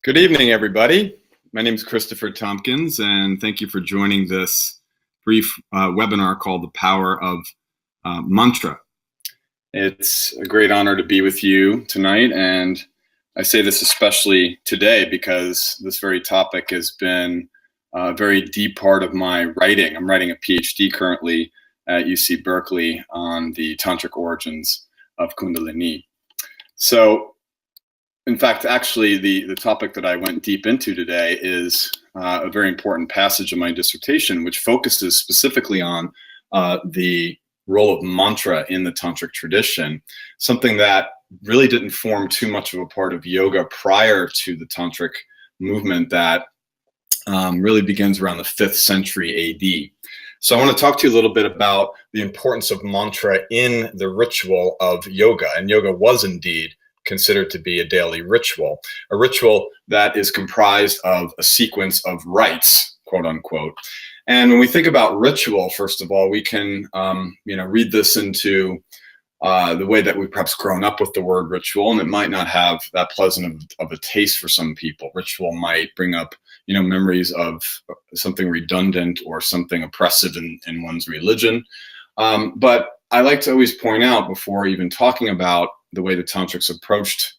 Good evening, everybody. My name is Christopher Tompkins, and thank you for joining this brief webinar called The Power of Mantra. It's a great honor to be with you tonight, and I say this especially today because this very topic has been a very deep part of my writing. I'm writing a PhD currently at UC Berkeley on the tantric origins of Kundalini. So, in fact, actually, the topic that I went deep into today is a very important passage of my dissertation, which focuses specifically on the role of mantra in the tantric tradition, something that really didn't form too much of a part of yoga prior to the tantric movement that really begins around the 5th century AD. So I want to talk to you a little bit about the importance of mantra in the ritual of yoga. And yoga was indeed considered to be a daily ritual, a ritual that is comprised of a sequence of rites, quote unquote. And when we think about ritual, first of all, we can read this into the way that we've perhaps grown up with the word ritual, and it might not have that pleasant of a taste for some people. Ritual might bring up memories of something redundant or something oppressive in one's religion. But I like to always point out, before even talking about the way the tantrics approached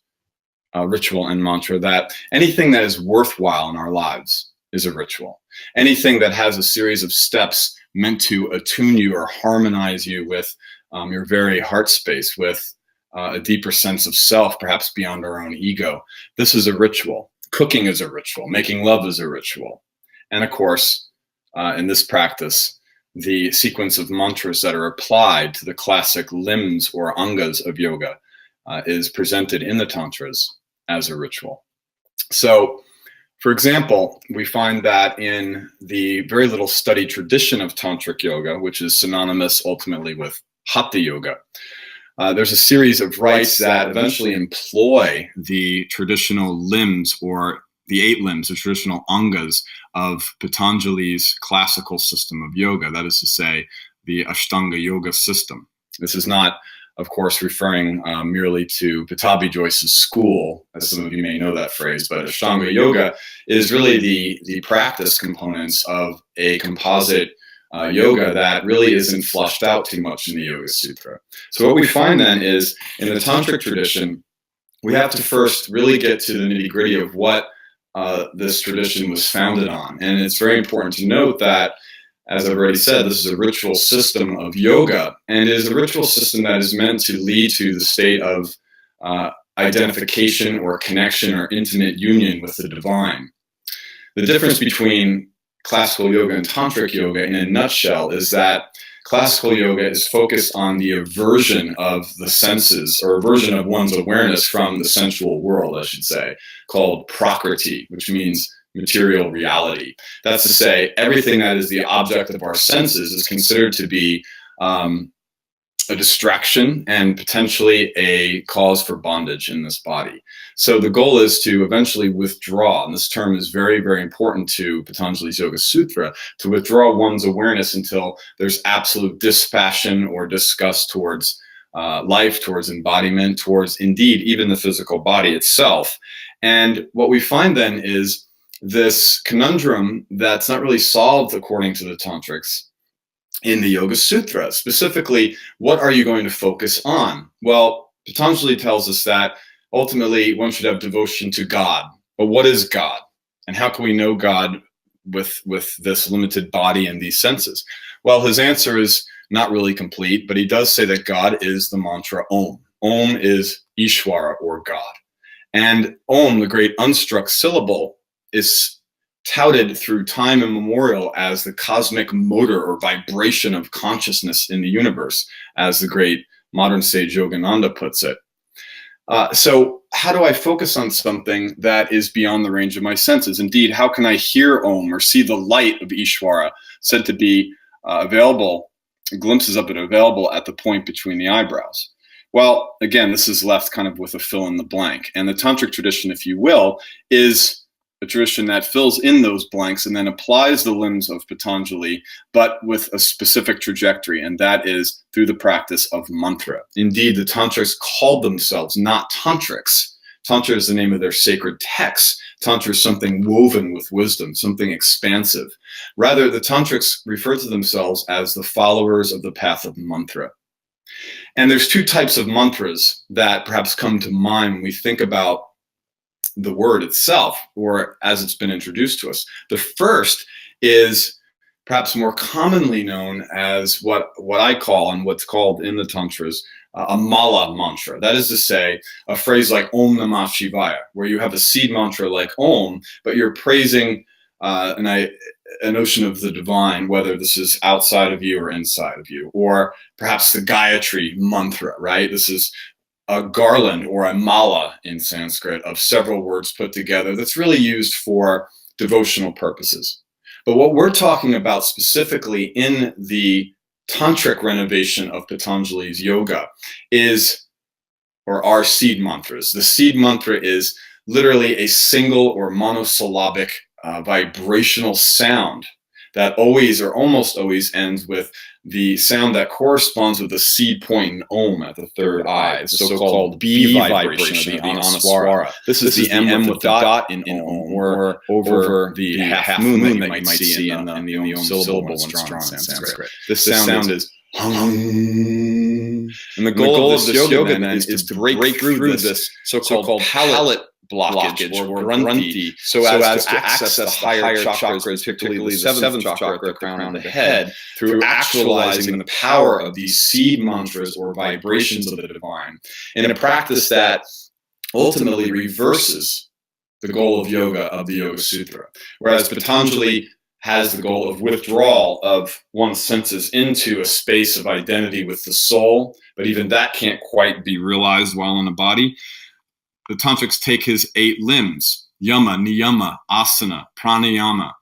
ritual and mantra, that anything that is worthwhile in our lives is a ritual. Anything that has a series of steps meant to attune you or harmonize you with your very heart space, with a deeper sense of self, perhaps beyond our own ego. This is a ritual. Cooking is a ritual. Making love is a ritual. And of course, in this practice, the sequence of mantras that are applied to the classic limbs or angas of yoga is presented in the tantras as a ritual. So, for example, we find that in the very little studied tradition of tantric yoga, which is synonymous ultimately with hatha yoga, there's a series of rites that eventually employ the traditional limbs, or the 8 limbs, the traditional angas of Patanjali's classical system of yoga, that is to say, the Ashtanga yoga system. This is not, of course, referring merely to Patabi Joyce's school, as some of you may know that phrase, but Ashtanga yoga is really the practice components of a composite yoga that really isn't flushed out too much in the Yoga Sutra. So what we find then is, in the tantric tradition, we have to first really get to the nitty-gritty of what this tradition was founded on. And it's very important to note that, as I've already said, this is a ritual system of yoga, and it is a ritual system that is meant to lead to the state of identification or connection or intimate union with the divine. The difference between classical yoga and tantric yoga, in a nutshell, is that classical yoga is focused on the aversion of the senses, or aversion of one's awareness from the sensual world, I should say, called prakriti, which means material reality. That's to say, everything that is the object of our senses is considered to be a distraction and potentially a cause for bondage in this body. So the goal is to eventually withdraw, and this term is very, very important to Patanjali's Yoga Sutra, to withdraw one's awareness until there's absolute dispassion or disgust towards life, towards embodiment, towards indeed even the physical body itself. And what we find then is this conundrum that's not really solved according to the tantrics in the Yoga Sutra. Specifically, what are you going to focus on? Well, Patanjali tells us that ultimately one should have devotion to God. But what is God? And how can we know God with this limited body and these senses? Well, his answer is not really complete, but he does say that God is the mantra Om. Om is Ishvara, or God. And Om, the great unstruck syllable, is touted through time immemorial as the cosmic motor or vibration of consciousness in the universe, as the great modern sage Yogananda puts it. So how do I focus on something that is beyond the range of my senses? Indeed, how can I hear Om or see the light of Ishvara, said to be available, glimpses of it available at the point between the eyebrows? Well, again, this is left kind of with a fill in the blank. And the tantric tradition, if you will, is a tradition that fills in those blanks and then applies the limbs of Patanjali, but with a specific trajectory, and that is through the practice of mantra. Indeed, the tantrics called themselves not tantrics. Tantra is the name of their sacred text. Tantra is something woven with wisdom, something expansive. Rather, the Tantrics refer to themselves as the followers of the path of mantra. And there's two types of mantras that perhaps come to mind when we think about the word itself, or as it's been introduced to us. The first is perhaps more commonly known as what I call, and what's called in the Tantras, a mala mantra. That is to say, a phrase like Om Namah Shivaya, where you have a seed mantra like Om, but you're praising a notion of the divine, whether this is outside of you or inside of you, or perhaps the Gayatri mantra, right? This is a garland or a mala in Sanskrit of several words put together that's really used for devotional purposes. But what we're talking about specifically in the tantric renovation of Patanjali's yoga are seed mantras. The seed mantra is literally a single or monosyllabic vibrational sound that always or almost always ends with the sound that corresponds with the seed point in Om at the third eye, the so-called B vibration of the Anuswara. This is the M with the dot in Om, or over the half moon that you might see in the Om syllable when drawn in Sanskrit. This sound is hum. And the goal of this yoga then is to break through this so-called palate blockage or granthi, so as to access the higher chakras, particularly the seventh chakra at the crown of the head, through actualizing the power of these seed mantras or vibrations of the divine, in a practice that ultimately reverses the goal of yoga of the Yoga Sutra. Whereas Patanjali has the goal of withdrawal of one's senses into a space of identity with the soul, but even that can't quite be realized while in a body. The Tantrics take his 8 limbs, yama, niyama, asana, pranayama,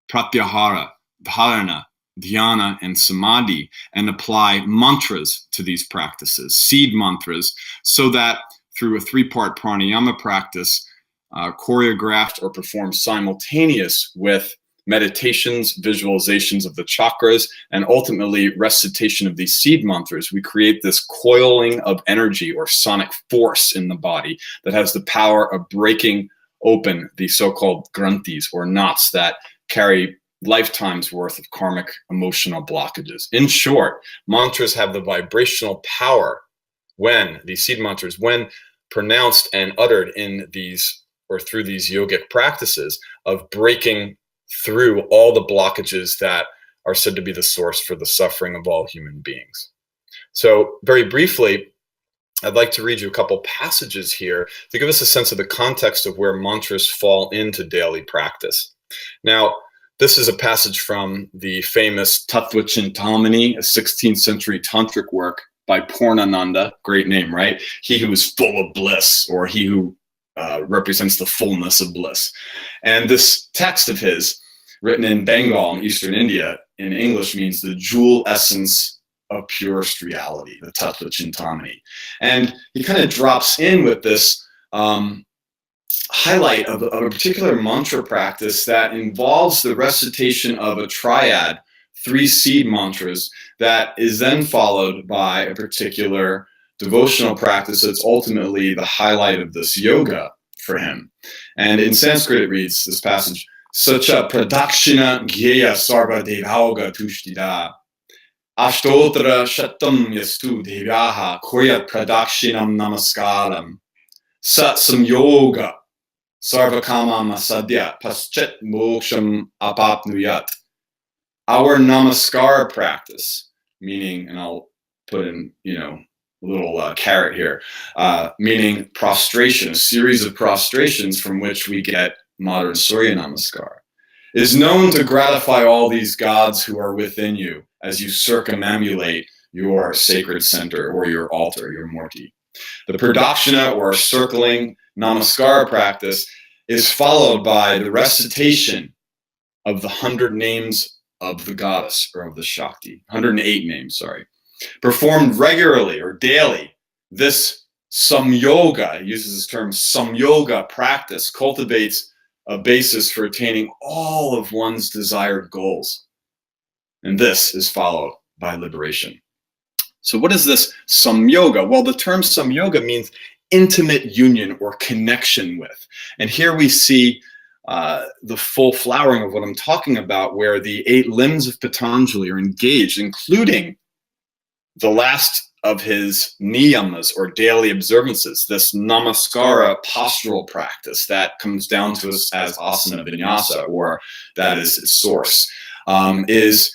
pratyahara, dharana, dhyana, and samadhi, and apply mantras to these practices, seed mantras, so that through a 3-part pranayama practice, choreographed or performed simultaneous with meditations, visualizations of the chakras, and ultimately recitation of these seed mantras, we create this coiling of energy or sonic force in the body that has the power of breaking open the so-called granthis or knots that carry lifetimes worth of karmic emotional blockages. In short, mantras have the vibrational power when these seed mantras, when pronounced and uttered in these or through these yogic practices, of breaking through all the blockages that are said to be the source for the suffering of all human beings. So very briefly, I'd like to read you a couple passages here to give us a sense of the context of where mantras fall into daily practice. Now, this is a passage from the famous Tattva Chintamani, a 16th century tantric work by Purnananda. Great name, right? He who is full of bliss, or he who represents the fullness of bliss. And this text of his, written in Bengal in Eastern India, in English means the jewel essence of purest reality, the Tattva Chintamani. And he kind of drops in with this highlight of a particular mantra practice that involves the recitation of a triad, 3 seed mantras, that is then followed by a particular devotional practice that's ultimately the highlight of this yoga for him. And in Sanskrit it reads, this passage, Sacha pradakshina gyeya sarva devauga tushtida ashtotra shatam yastu devyaha koya pradakshinam namaskaram sat samyoga sarva kama masadya paschat moksham apapnuyat. Our namaskara practice, meaning, and I'll put in, a little caret here, meaning prostration, a series of prostrations from which we get modern Surya Namaskar, is known to gratify all these gods who are within you as you circumambulate your sacred center or your altar, your murti. The pradakshina or circling namaskara practice is followed by the recitation of the 100 names of the goddess or of the Shakti, 108 names, sorry. Performed regularly or daily, this Samyoga, uses this term, Samyoga practice cultivates a basis for attaining all of one's desired goals. And this is followed by liberation. So what is this Samyoga? Well, the term Samyoga means intimate union or connection with. And here we see the full flowering of what I'm talking about, where the 8 limbs of Patanjali are engaged, including the last of his niyamas, or daily observances, this namaskara postural practice that comes down to us as asana vinyasa, or that is its source, is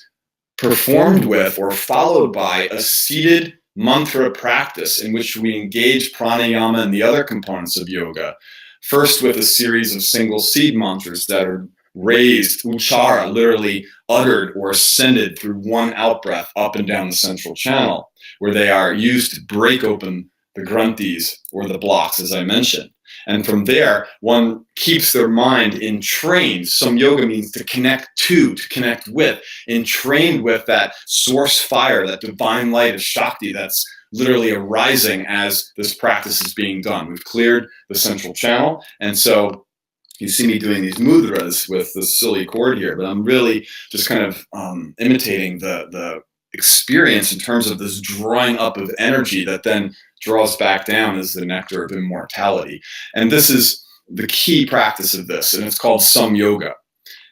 performed with or followed by a seated mantra practice in which we engage pranayama and the other components of yoga, first with a series of single seed mantras that are raised, uchara, literally uttered or ascended through one out-breath up and down the central channel, where they are used to break open the granthis, or the blocks, as I mentioned. And from there, one keeps their mind entrained. Samyoga means to connect to connect with, entrained with that source fire, that divine light of Shakti that's literally arising as this practice is being done. We've cleared the central channel, and so you see me doing these mudras with this silly chord here, but I'm really just kind of imitating the experience in terms of this drawing up of energy that then draws back down as the nectar of immortality. And this is the key practice of this, and it's called Samyoga.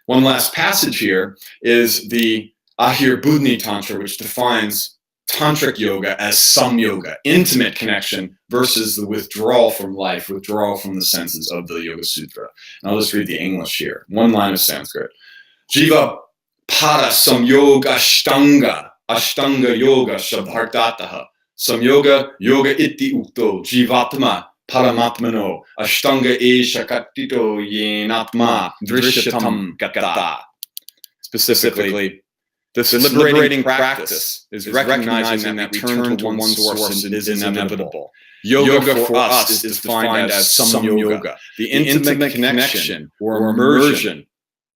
One last passage here is the Ahir Budni Tantra, which defines tantric yoga as samyoga, intimate connection, versus the withdrawal from life, withdrawal from the senses of the Yoga Sutra. And I'll just read the English here. One line of Sanskrit. Jiva para samyoga ashtanga, ashtanga yoga shabdhartataha. Samyoga yoga iti ukto jivatma paramatmano ashtanga esha katito yenatma drishyatam gata. Specifically, this liberating practice is recognizing that return to one source is inevitable. Yoga for us is defined as samyoga, the intimate connection or immersion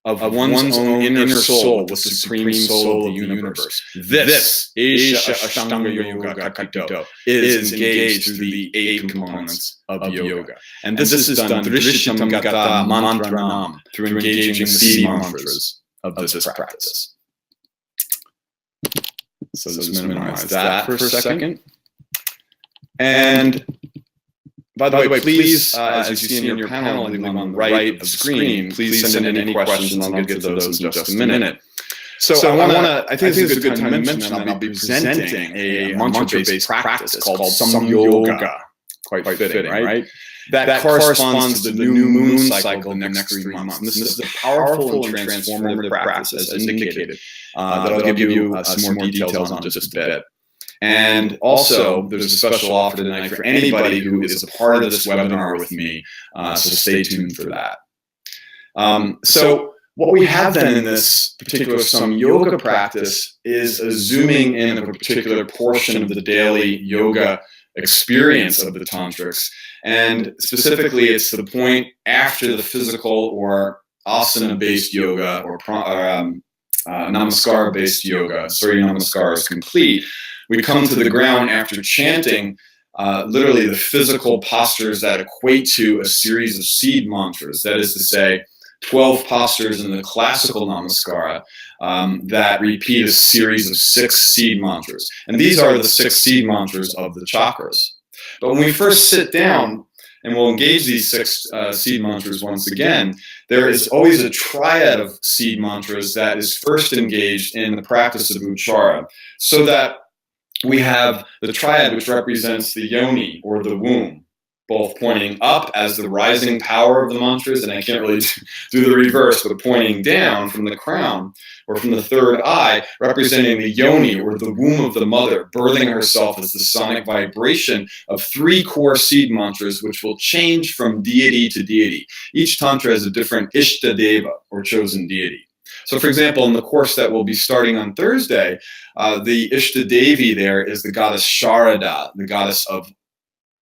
of one's own inner soul with the supreme soul of the universe. This Esha Ashtanga Yoga Kakito is engaged through the 8 components of yoga. And this is done Drishyatam Gata Mantranam, through engaging the seed mantras of this practice. So just minimize that for a second. And by the way, please, as you see in your panel, I believe on the right of the screen, please send in any questions, and I'll get to those in just a minute. So I think this is a good time to mention that I'll be presenting a mantra-based practice called Samyoga. Quite fitting, right? That corresponds to the new moon cycle in the next 3 months. And this is a powerful and transformative practice, as indicated, that I'll give you some more details on just a bit. And also, there's a special offer tonight for anybody who is a part of this webinar with me, so stay tuned for that. So what we have then in this particular Samyoga practice is a zooming in of a particular portion of the daily yoga experience of the tantrics. And specifically, it's the point after the physical or asana-based yoga or namaskara-based yoga, Surya Namaskar, is complete. We come to the ground after chanting literally the physical postures that equate to a series of seed mantras. That is to say, 12 postures in the classical namaskara that repeat a series of 6 seed mantras. And these are the 6 seed mantras of the chakras. But when we first sit down, and we'll engage these 6 seed mantras once again, there is always a triad of seed mantras that is first engaged in the practice of uchara, so that we have the triad, which represents the yoni, or the womb, both pointing up as the rising power of the mantras, and I can't really do the reverse, but pointing down from the crown, or from the third eye, representing the yoni, or the womb of the mother, birthing herself as the sonic vibration of 3 core seed mantras, which will change from deity to deity. Each tantra has a different Ishta Deva, or chosen deity. So, for example, in the course that we'll be starting on Thursday, the Ishta Devi there is the goddess Sharada, the goddess of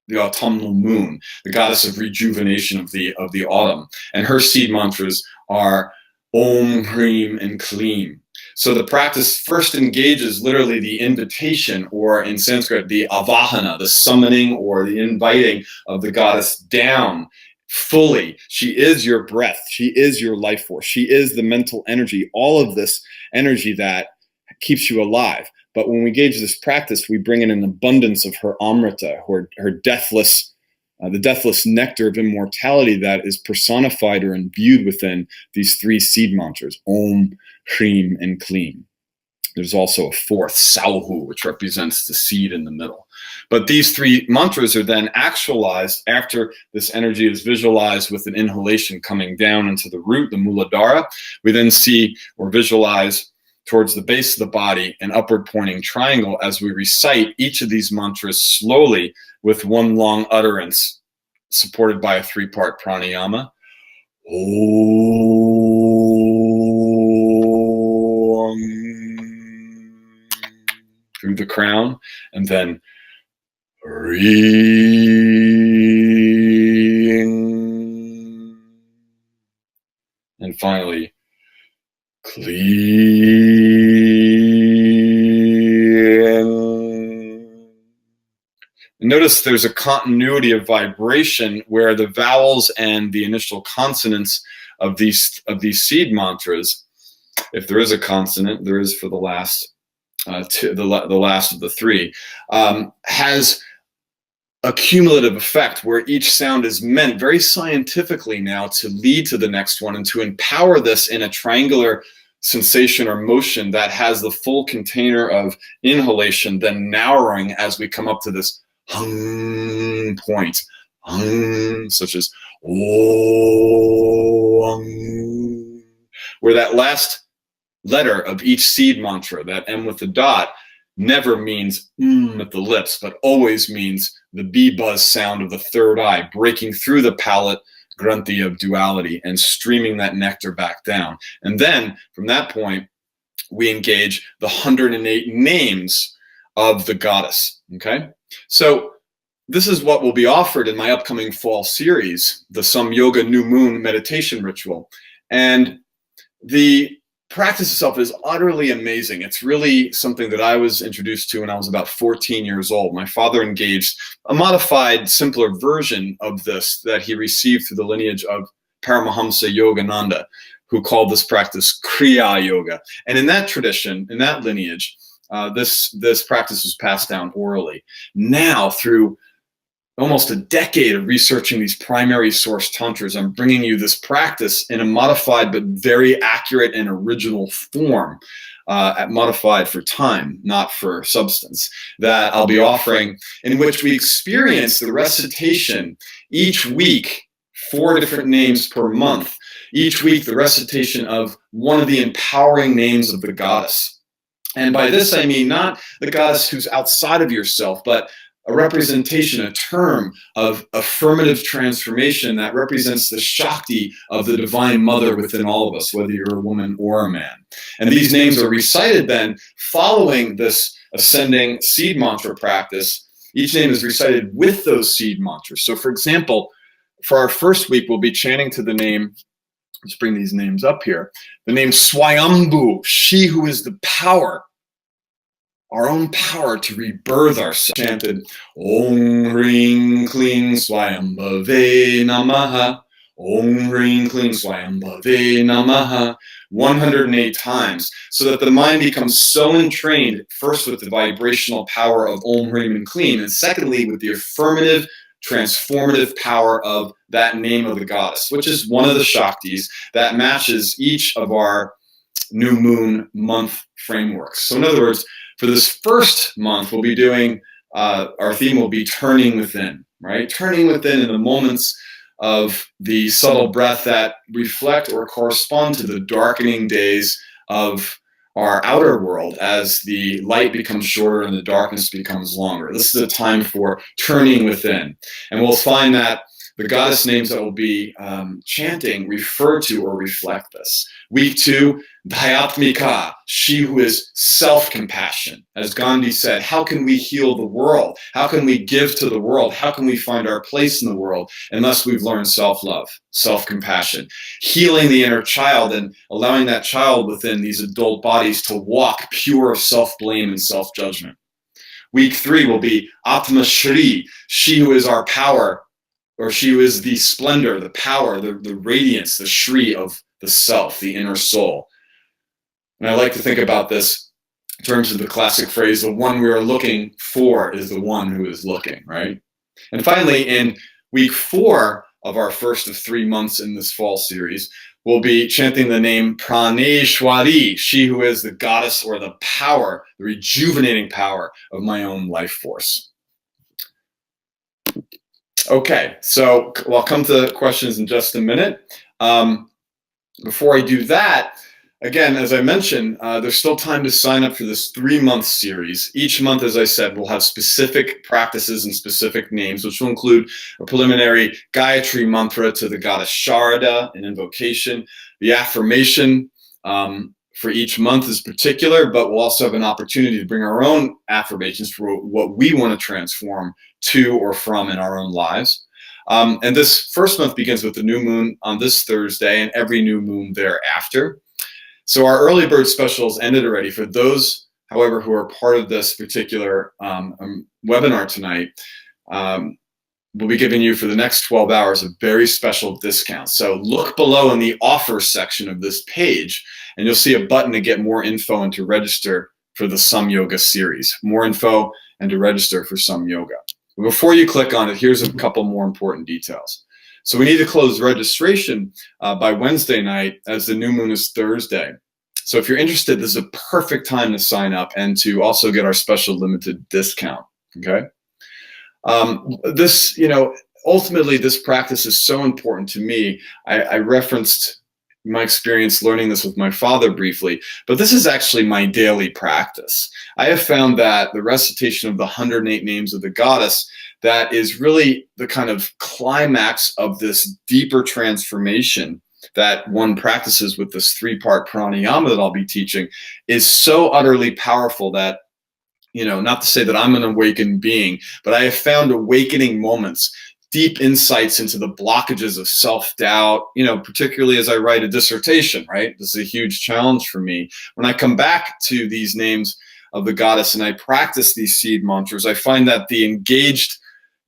the autumnal moon, the goddess of rejuvenation of the autumn. And her seed mantras are Om, Hrim, and Klim. So the practice first engages literally the invitation, or in Sanskrit, the avahana, the summoning or the inviting of the goddess down fully. She is your breath. She is your life force. She is the mental energy, all of this energy that keeps you alive. But when we engage this practice, we bring in an abundance of her amrita, her deathless the deathless nectar of immortality that is personified or imbued within these three seed mantras, Om, Hrim, and Klim. There's also a fourth, Sauhu, which represents the seed in the middle. But these three mantras are then actualized after this energy is visualized with an inhalation coming down into the root, the Muladhara. We then see or visualize towards the base of the body an upward pointing triangle as we recite each of these mantras slowly with one long utterance supported by a three-part pranayama. Through the crown, and then ring, and finally clean. Notice there's a continuity of vibration where the vowels and the initial consonants of these seed mantras, if there is a consonant, there is for the last the last of the three, has a cumulative effect where each sound is meant very scientifically now to lead to the next one and to empower this in a triangular sensation or motion that has the full container of inhalation, then narrowing as we come up to this hung point, hung, such as Om, where that last letter of each seed mantra, that M with the dot, never means at the lips, but always means the bee buzz sound of the third eye, breaking through the palate granthi of duality and streaming that nectar back down. And then from that point, we engage the 108 names of the goddess. Okay, so this is what will be offered in my upcoming fall series, the Samyoga New Moon meditation ritual. And the practice itself is utterly amazing. It's really something that I was introduced to when I was about 14 years old. My father engaged a modified, simpler version of this that he received through the lineage of Paramahamsa Yogananda, who called this practice Kriya Yoga. And in that tradition, in that lineage, this practice was passed down orally. Now, through almost a decade of researching these primary source tantras, I'm bringing you this practice in a modified but very accurate and original form, modified for time, not for substance, that I'll be offering, in which we experience the recitation each week, 4 different names per month, each week the recitation of one of the empowering names of the goddess. And by this I mean not the goddess who's outside of yourself, but a representation, a term of affirmative transformation that represents the Shakti of the Divine Mother within all of us, whether you're a woman or a man. And these names are recited then following this ascending seed mantra practice. Each name is recited with those seed mantras. So for example, for our first week, we'll be chanting to the name, let's bring these names up here, the name Swayambhu, she who is the power, our own power to rebirth ourselves. Chanted Om Hring Kling Swayambhave Namaha, Om Hring Kling Swayambhave Namaha, 108 times, so that the mind becomes so entrained, first with the vibrational power of Om Hring and Kling, and secondly with the affirmative, transformative power of that name of the goddess, which is one of the Shaktis that matches each of our new moon month frameworks. So in other words, for this first month, we'll be doing, our theme will be turning within, right? Turning within in the moments of the subtle breath that reflect or correspond to the darkening days of our outer world as the light becomes shorter and the darkness becomes longer. This is a time for turning within. And we'll find that the goddess names that we'll be chanting refer to or reflect this. Week 2, Dhyatmika, she who is self-compassion. As Gandhi said, how can we heal the world? How can we give to the world? How can we find our place in the world unless we've learned self-love, self-compassion, healing the inner child and allowing that child within these adult bodies to walk pure of self-blame and self-judgment. Week 3 will be Atma Shri, she who is our power, or she who is the splendor, the power, the radiance, the Shri of the self, the inner soul. And I like to think about this in terms of the classic phrase, the one we are looking for is the one who is looking, right? And finally, in week 4 of our first of 3 months in this fall series, we'll be chanting the name Praneshwari, she who is the goddess or the power, the rejuvenating power of my own life force. Okay, so I'll come to questions in just a minute. Before I do that, again, as I mentioned, there's still time to sign up for this 3-month series. Each month, as I said, we'll have specific practices and specific names, which will include a preliminary Gayatri mantra to the goddess Sharada, an invocation. The affirmation for each month is particular, but we'll also have an opportunity to bring our own affirmations for what we want to transform to or from in our own lives. And this first month begins with the new moon on this Thursday and every new moon thereafter. So our early bird specials ended already. For those, however, who are part of this particular webinar tonight, we'll be giving you for the next 12 hours a very special discount. So look below in the offer section of this page, and you'll see a button to get more info and to register for the Samyoga series. More info and to register for Samyoga. Before you click on it, here's a couple more important details. So we need to close registration by Wednesday night, as the new moon is Thursday. So if you're interested, this is a perfect time to sign up and to also get our special limited discount, okay? Ultimately, this practice is so important to me. I referenced my experience learning this with my father briefly, but this is actually my daily practice. I have found that the recitation of the 108 names of the goddess, that is really the kind of climax of this deeper transformation that one practices with this 3-part pranayama that I'll be teaching, is so utterly powerful that, not to say that I'm an awakened being, but I have found awakening moments, deep insights into the blockages of self-doubt, particularly as I write a dissertation, right? This is a huge challenge for me. When I come back to these names of the goddess and I practice these seed mantras, I find that the engaged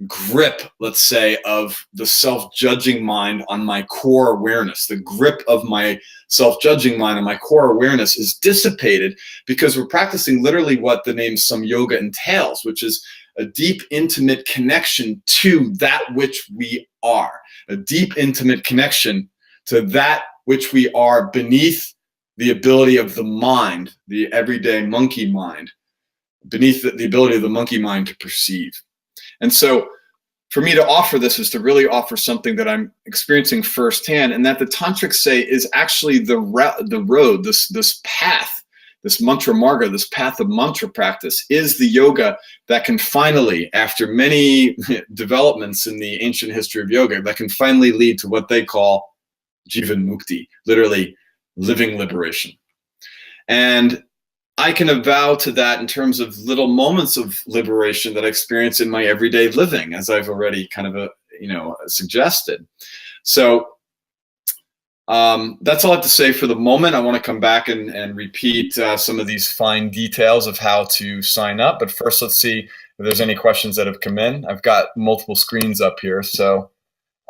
grip, let's say, of the self-judging mind on my core awareness, the grip of my self-judging mind on my core awareness is dissipated, because we're practicing literally what the name Samyoga entails, which is a deep, intimate connection to that which we are, a deep, intimate connection to that which we are beneath the ability of the mind, the everyday monkey mind, beneath the ability of the monkey mind to perceive. And so for me to offer this is to really offer something that I'm experiencing firsthand, and that the tantrics say is actually the road, this path, this mantra marga, this path of mantra practice, is the yoga that can finally, after many developments in the ancient history of yoga, that can finally lead to what they call jivan mukti, literally living liberation. And I can avow to that in terms of little moments of liberation that I experience in my everyday living, as I've already kind of suggested. So that's all I have to say for the moment. I want to come back and repeat some of these fine details of how to sign up. But first, let's see if there's any questions that have come in. I've got multiple screens up here, so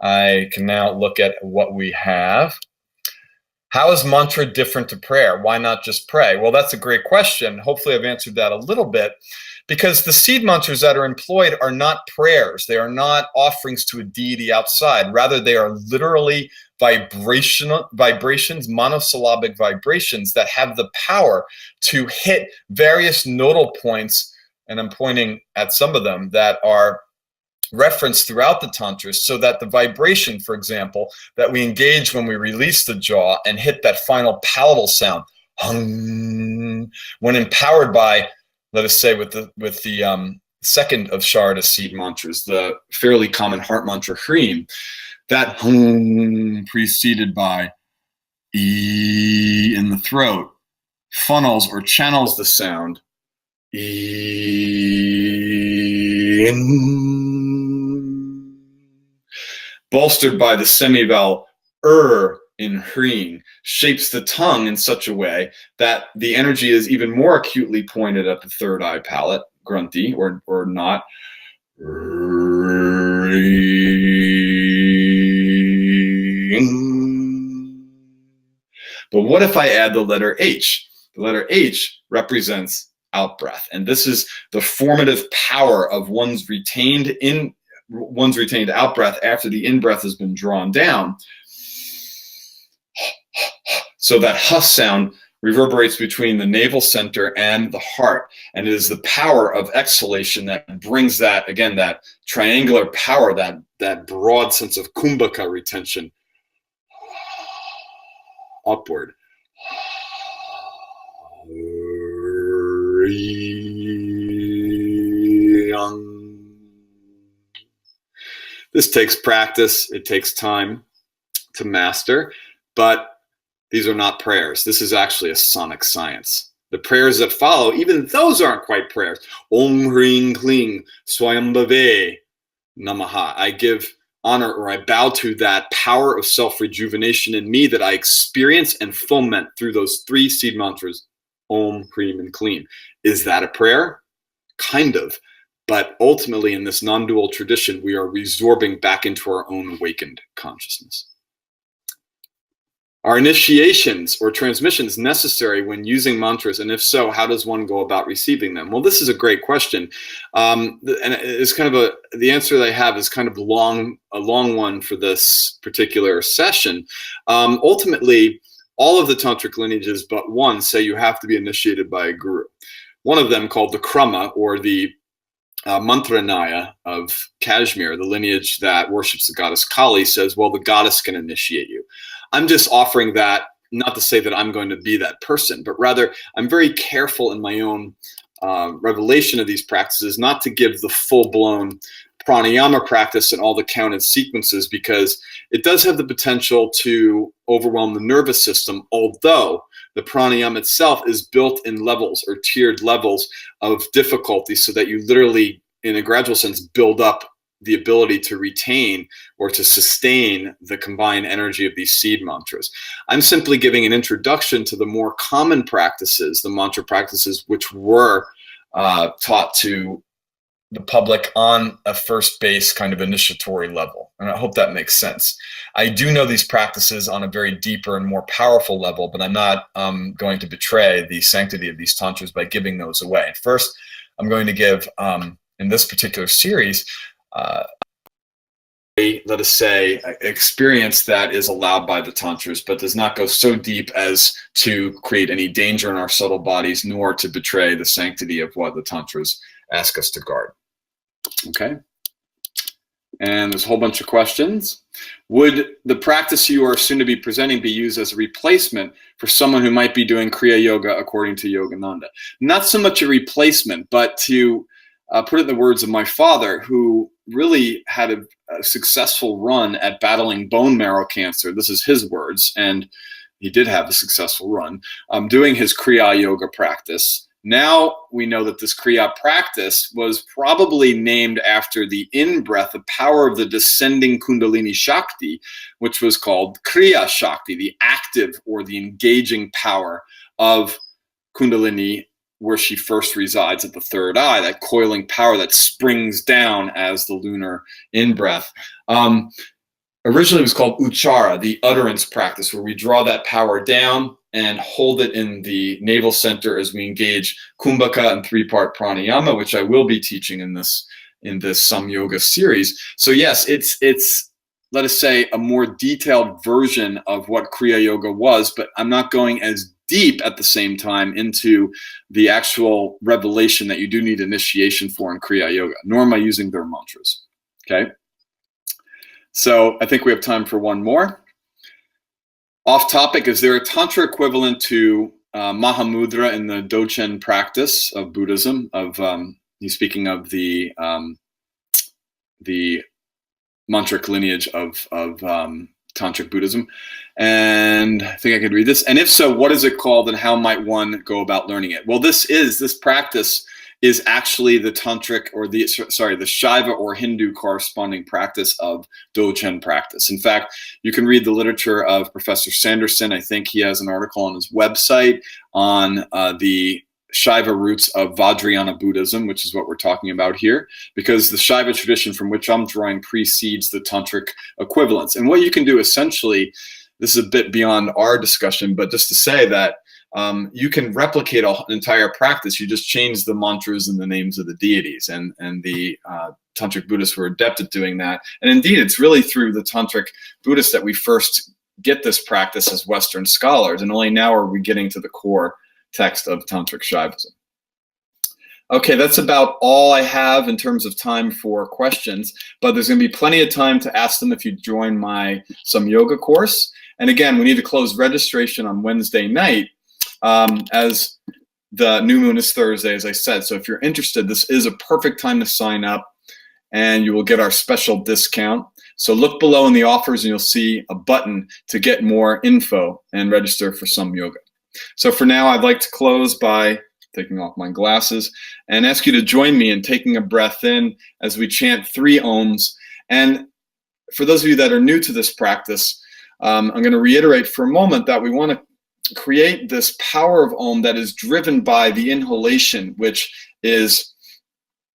I can now look at what we have. How is mantra different to prayer? Why not just pray? Well, that's a great question. Hopefully I've answered that a little bit, because the seed mantras that are employed are not prayers. They are not offerings to a deity outside. Rather, they are literally vibrations, monosyllabic vibrations that have the power to hit various nodal points, and I'm pointing at some of them that are referenced throughout the tantras, so that the vibration, for example, that we engage when we release the jaw and hit that final palatal sound, hum, when empowered by, let us say, with the second of Sharada seed mantras, the fairly common heart mantra Hreem, that hum preceded by e in the throat funnels or channels the sound e, bolstered by the semivowel in Hreem, shapes the tongue in such a way that the energy is even more acutely pointed at the third eye palate, grunty or not. But what if I add the letter H? The letter H represents out breath, and this is the formative power of one's retained one's retained out breath after the in breath has been drawn down. So that huss sound reverberates between the navel center and the heart. And it is the power of exhalation that brings that, again, that triangular power, that broad sense of kumbhaka retention upward. This takes practice. It takes time to master, but these are not prayers. This is actually a sonic science. The prayers that follow, even those aren't quite prayers. Om Hring Kling Swayambhave Namaha. I give honor, or I bow to that power of self-rejuvenation in me that I experience and foment through those 3 seed mantras, Om, Hrim, and Klim. Is that a prayer? Kind of. But ultimately, in this non-dual tradition, we are resorbing back into our own awakened consciousness. Are initiations or transmissions necessary when using mantras? And if so, how does one go about receiving them? Well, this is a great question. And it's kind of the answer that I have is kind of a long one for this particular session. Ultimately, all of the tantric lineages but one say you have to be initiated by a guru. One of them, called the Krama, or the Mantranaya of Kashmir, the lineage that worships the goddess Kali, says, well, the goddess can initiate you. I'm just offering that, not to say that I'm going to be that person, but rather I'm very careful in my own revelation of these practices not to give the full-blown pranayama practice and all the counted sequences, because it does have the potential to overwhelm the nervous system, although the pranayama itself is built in levels or tiered levels of difficulty, so that you literally, in a gradual sense, build up the ability to retain or to sustain the combined energy of these seed mantras. I'm simply giving an introduction to the more common practices, the mantra practices, which were taught to the public on a first base kind of initiatory level. And I hope that makes sense. I do know these practices on a very deeper and more powerful level, but I'm not going to betray the sanctity of these tantras by giving those away. First, I'm going to give, in this particular series, let us say, experience that is allowed by the tantras, but does not go so deep as to create any danger in our subtle bodies, nor to betray the sanctity of what the tantras ask us to guard. Okay? And there's a whole bunch of questions. Would the practice you are soon to be presenting be used as a replacement for someone who might be doing Kriya Yoga according to Yogananda? Not so much a replacement, but to put it in the words of my father, who really had a successful run at battling bone marrow cancer. This is his words, and he did have a successful run doing his Kriya Yoga practice. Now we know that this Kriya practice was probably named after the in-breath, the power of the descending Kundalini Shakti, which was called Kriya Shakti, the active or the engaging power of Kundalini, where she first resides at the third eye, that coiling power that springs down as the lunar in-breath. Originally it was called Uchara, the utterance practice, where we draw that power down and hold it in the navel center as we engage Kumbhaka and 3-part pranayama, which I will be teaching in this Samyoga series. So yes, it's let us say a more detailed version of what Kriya Yoga was, but I'm not going as deep at the same time into the actual revelation that you do need initiation for in Kriya Yoga, nor am I using their mantras. Okay? So I think we have time for one more. Off topic, is there a tantra equivalent to Mahamudra in the Dochen practice of Buddhism? He's speaking of the mantric lineage of tantric Buddhism. And I think I could read this. And if so, what is it called, and how might one go about learning it? Well, this practice is actually the tantric, or the Shaiva or Hindu corresponding practice of Dochen practice. In fact, you can read the literature of Professor Sanderson. I think he has an article on his website on the Shaiva roots of Vajrayana Buddhism, which is what we're talking about here, because the Shaiva tradition from which I'm drawing precedes the tantric equivalents. And what you can do essentially, this is a bit beyond our discussion, but just to say that you can replicate an entire practice. You just change the mantras and the names of the deities, and the Tantric Buddhists were adept at doing that. And indeed, it's really through the Tantric Buddhists that we first get this practice as Western scholars, and only now are we getting to the core text of Tantric Shaivism. Okay, that's about all I have in terms of time for questions, but there's going to be plenty of time to ask them if you join my Samyoga course. And again, we need to close registration on Wednesday night, as the new moon is Thursday, as I said. So if you're interested, this is a perfect time to sign up, and you will get our special discount. So look below in the offers, and you'll see a button to get more info and register for Samyoga. So for now, I'd like to close by taking off my glasses and ask you to join me in taking a breath in as we chant 3 ohms. And for those of you that are new to this practice, I'm going to reiterate for a moment that we want to create this power of Om that is driven by the inhalation, which is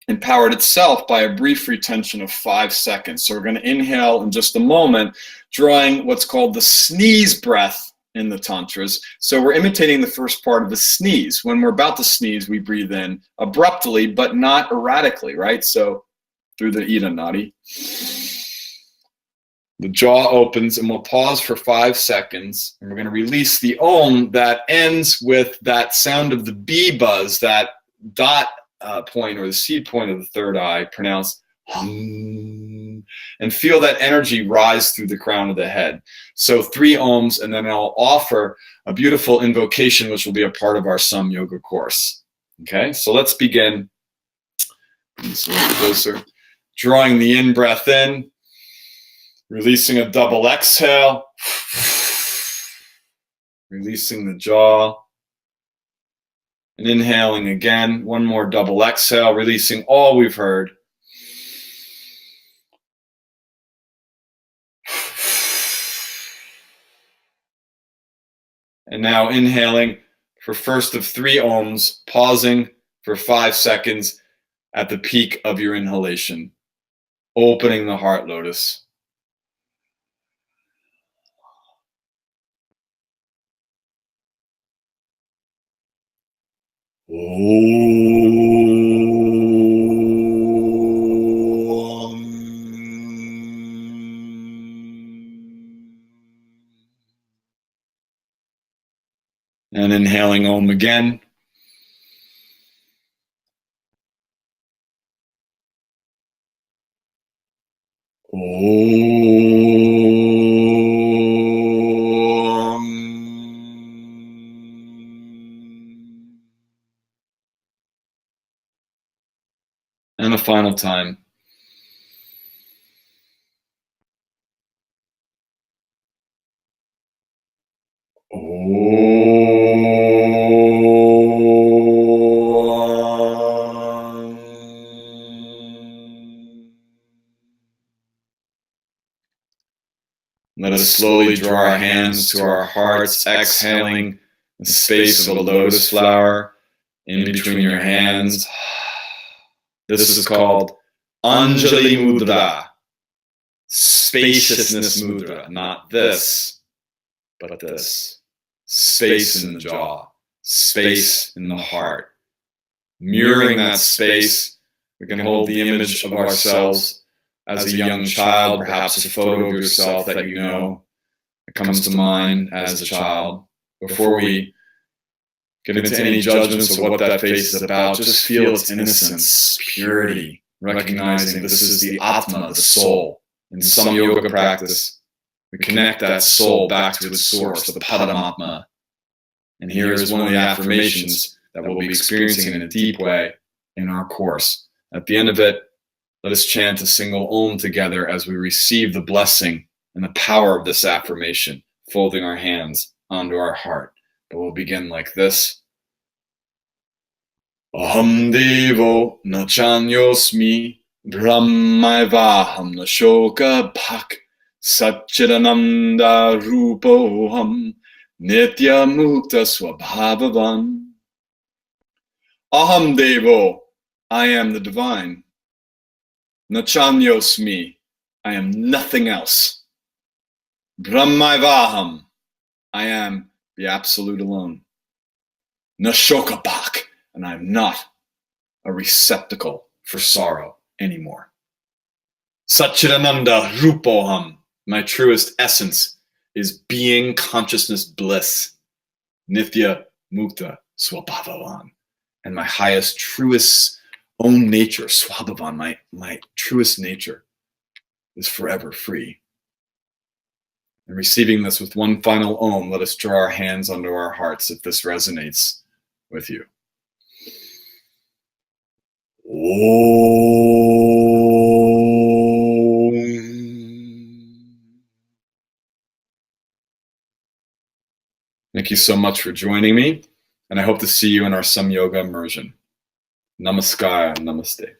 empowered itself by a brief retention of 5 seconds. So we're going to inhale in just a moment, drawing what's called the sneeze breath in the Tantras. So we're imitating the first part of a sneeze. When we're about to sneeze, we breathe in abruptly, but not erratically, right? So through the Ida Nadi. The jaw opens, and we'll pause for 5 seconds, and we're going to release the Om that ends with that sound of the bee buzz, that dot point or the seed point of the third eye, pronounced hum, and feel that energy rise through the crown of the head. So 3 ohms, and then I'll offer a beautiful invocation, which will be a part of our Samyoga course. Okay, so let's begin. Just a little closer. Drawing the in breath in, releasing a double exhale, releasing the jaw, and inhaling again. One more double exhale, releasing all we've heard. And now inhaling for first of 3 ohms, pausing for 5 seconds at the peak of your inhalation, opening the heart lotus. And inhaling Om again. Om. And a final time. Let us slowly draw our hands to our hearts, exhaling the space of a lotus flower in between your hands. This is called Anjali Mudra, spaciousness mudra, not this, but this. Space in the jaw, space in the heart. Mirroring that space, we can hold the image of ourselves as a young child, perhaps a photo of yourself that you know that comes to mind as a child. Before we get into any judgments of what that face is about, just feel its innocence, purity, recognizing this is the Atma, the soul. In some yoga practice, we connect that soul back to its source, the Paramatma. And here is one of the affirmations that we'll be experiencing in a deep way in our course. At the end of it, let us chant a single Om together as we receive the blessing and the power of this affirmation, folding our hands onto our heart. But we'll begin like this. Aham Devo Nachanyosmi Brahmaivaham Nashoka Bhak Satchidananda Rupoham Nitya Mukta Swabhavavan. Aham Devo, I am the divine. Nachanyosmi, I am nothing else. Brahmaivaham, I am the absolute alone. Nashokabak, and I'm not a receptacle for sorrow anymore. Satchidananda Rupoham, my truest essence is being consciousness bliss. Nithya Mukta Swabhavavan, and my highest, truest own nature, Swabhavan, my truest nature, is forever free. And receiving this with one final Om, let us draw our hands onto our hearts if this resonates with you. Thank you so much for joining me, and I hope to see you in our Samyoga immersion. Namaskar, namaste.